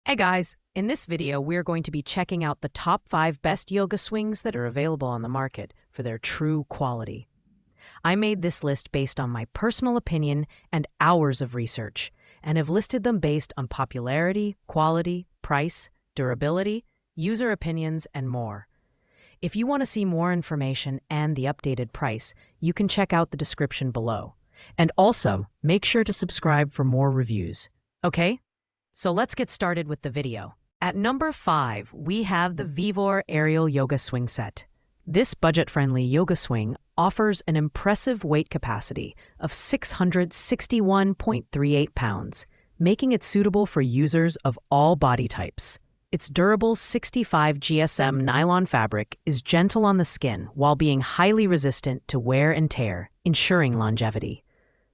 Hey guys, in this video we're going to be checking out the top 5 best yoga swings that are available on the market for their true quality. I made this list based on my personal opinion and hours of research, and have listed them based on popularity, quality, price, durability, user opinions, and more. If you want to see more information and the updated price, you can check out the description below. And also, make sure to subscribe for more reviews. Okay? So let's get started with the video. At number 5, we have the Vivore Aerial Yoga Swing Set. This budget-friendly yoga swing offers an impressive weight capacity of 661.38 pounds, making it suitable for users of all body types. Its durable 65 GSM nylon fabric is gentle on the skin while being highly resistant to wear and tear, ensuring longevity.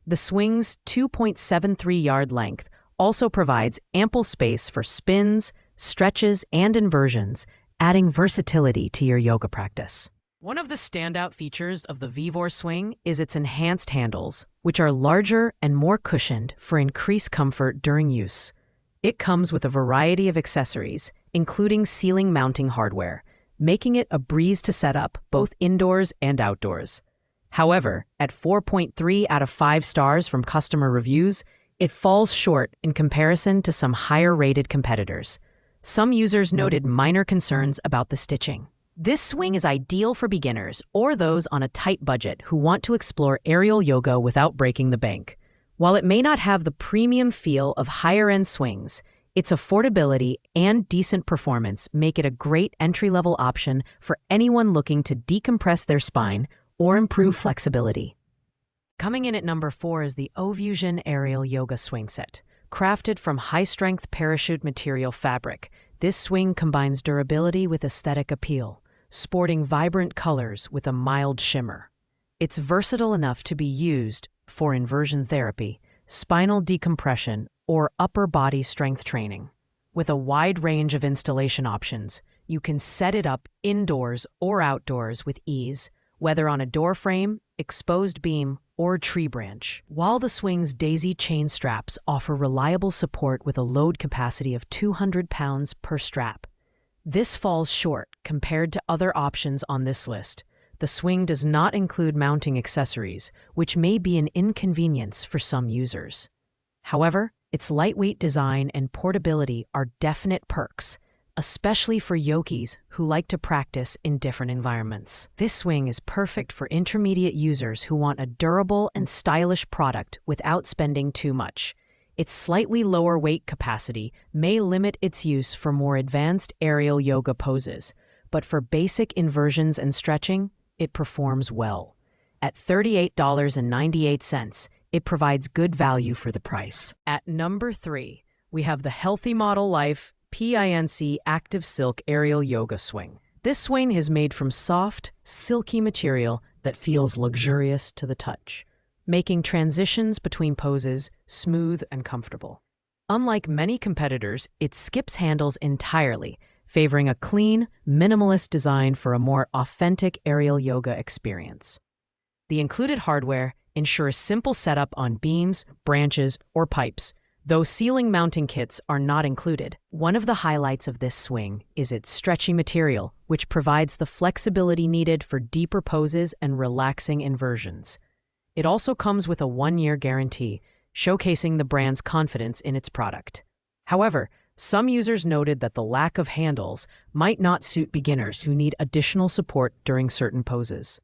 The swing's 2.73-yard length also provides ample space for spins, stretches, and inversions, adding versatility to your yoga practice. One of the standout features of the Vivore swing is its enhanced handles, which are larger and more cushioned for increased comfort during use. It comes with a variety of accessories, including ceiling mounting hardware, making it a breeze to set up both indoors and outdoors. However, at 4.3 out of 5 stars from customer reviews, it falls short in comparison to some higher-rated competitors. Some users noted minor concerns about the stitching. This swing is ideal for beginners or those on a tight budget who want to explore aerial yoga without breaking the bank. While it may not have the premium feel of higher-end swings, its affordability and decent performance make it a great entry-level option for anyone looking to decompress their spine or improve flexibility. Coming in at number 4 is the Ouijan Aerial Yoga Swing Set. Crafted from high-strength parachute material fabric, this swing combines durability with aesthetic appeal, sporting vibrant colors with a mild shimmer. It's versatile enough to be used for inversion therapy, spinal decompression, or upper body strength training. With a wide range of installation options, you can set it up indoors or outdoors with ease, whether on a door frame, exposed beam, or tree branch. While the swing's daisy chain straps offer reliable support with a load capacity of 200 pounds per strap, this falls short compared to other options on this list. The swing does not include mounting accessories, which may be an inconvenience for some users. However, its lightweight design and portability are definite perks, especially for yogis who like to practice in different environments. This swing is perfect for intermediate users who want a durable and stylish product without spending too much. Its slightly lower weight capacity may limit its use for more advanced aerial yoga poses, but for basic inversions and stretching, it performs well. At $38.98, it provides good value for the price. At number 3, we have the Healthy Model Life PINC Active Silk Aerial Yoga Swing. This swing is made from soft, silky material that feels luxurious to the touch, making transitions between poses smooth and comfortable. Unlike many competitors, it skips handles entirely, favoring a clean, minimalist design for a more authentic aerial yoga experience. The included hardware ensures simple setup on beams, branches, or pipes, though ceiling mounting kits are not included. One of the highlights of this swing is its stretchy material, which provides the flexibility needed for deeper poses and relaxing inversions. It also comes with a 1-year guarantee, showcasing the brand's confidence in its product. However, some users noted that the lack of handles might not suit beginners who need additional support during certain poses.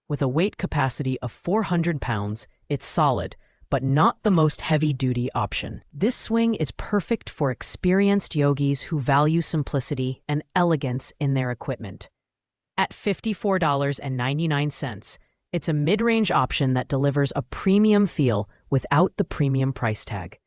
With a weight capacity of 400 pounds, it's solid, but not the most heavy-duty option. This swing is perfect for experienced yogis who value simplicity and elegance in their equipment. At $54.99, it's a mid-range option that delivers a premium feel without the premium price tag.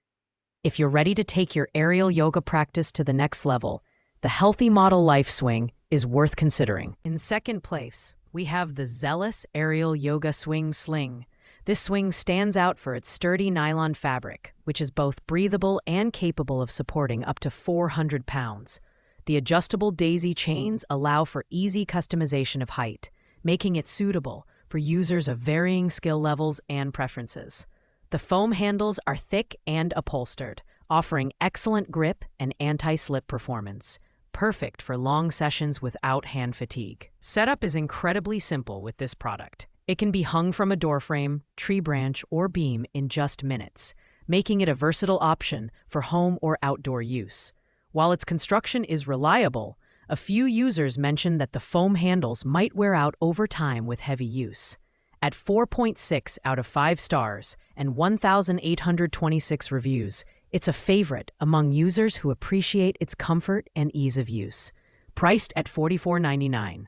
If you're ready to take your aerial yoga practice to the next level, the Healthy Model Life swing is worth considering. In second place, we have the Zealous Aerial Yoga Swing Sling. This swing stands out for its sturdy nylon fabric, which is both breathable and capable of supporting up to 400 pounds. The adjustable daisy chains allow for easy customization of height, making it suitable for users of varying skill levels and preferences. The foam handles are thick and upholstered, offering excellent grip and anti-slip performance, perfect for long sessions without hand fatigue. Setup is incredibly simple with this product. It can be hung from a doorframe, tree branch, or beam in just minutes, making it a versatile option for home or outdoor use. While its construction is reliable, a few users mentioned that the foam handles might wear out over time with heavy use. At 4.6 out of 5 stars and 1,826 reviews, it's a favorite among users who appreciate its comfort and ease of use. Priced at $44.99.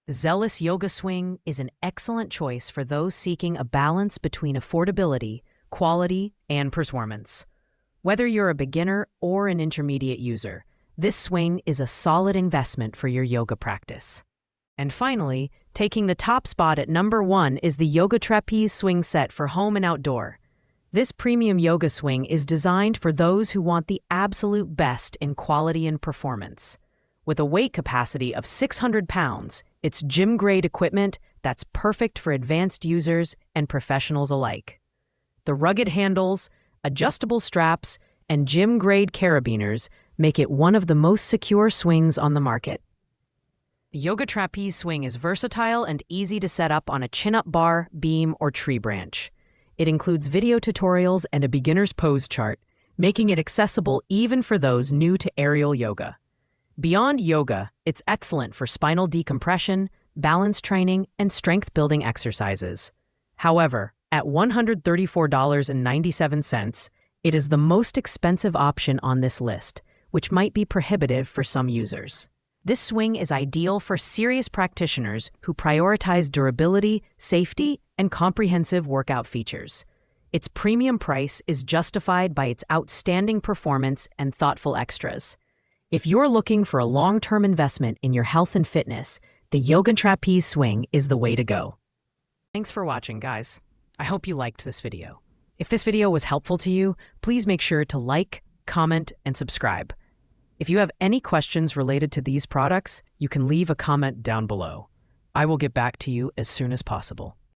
The Zealous Yoga Swing is an excellent choice for those seeking a balance between affordability, quality, and performance. Whether you're a beginner or an intermediate user, this swing is a solid investment for your yoga practice. And finally, taking the top spot at number 1 is the Yoga Trapeze Swing Set for home and outdoor. This premium yoga swing is designed for those who want the absolute best in quality and performance. With a weight capacity of 600 pounds, it's gym-grade equipment that's perfect for advanced users and professionals alike. The rugged handles, adjustable straps, and gym-grade carabiners make it one of the most secure swings on the market. The Yoga Trapeze Swing is versatile and easy to set up on a chin-up bar, beam, or tree branch. It includes video tutorials and a beginner's pose chart, making it accessible even for those new to aerial yoga. Beyond yoga, it's excellent for spinal decompression, balance training, and strength-building exercises. However, at $134.97, it is the most expensive option on this list, which might be prohibitive for some users. This swing is ideal for serious practitioners who prioritize durability, safety, and comprehensive workout features. Its premium price is justified by its outstanding performance and thoughtful extras. If you're looking for a long-term investment in your health and fitness, the Yoga Trapeze Swing is the way to go. Thanks for watching, guys. I hope you liked this video. If this video was helpful to you, please make sure to like, comment, and subscribe. If you have any questions related to these products, you can leave a comment down below. I will get back to you as soon as possible.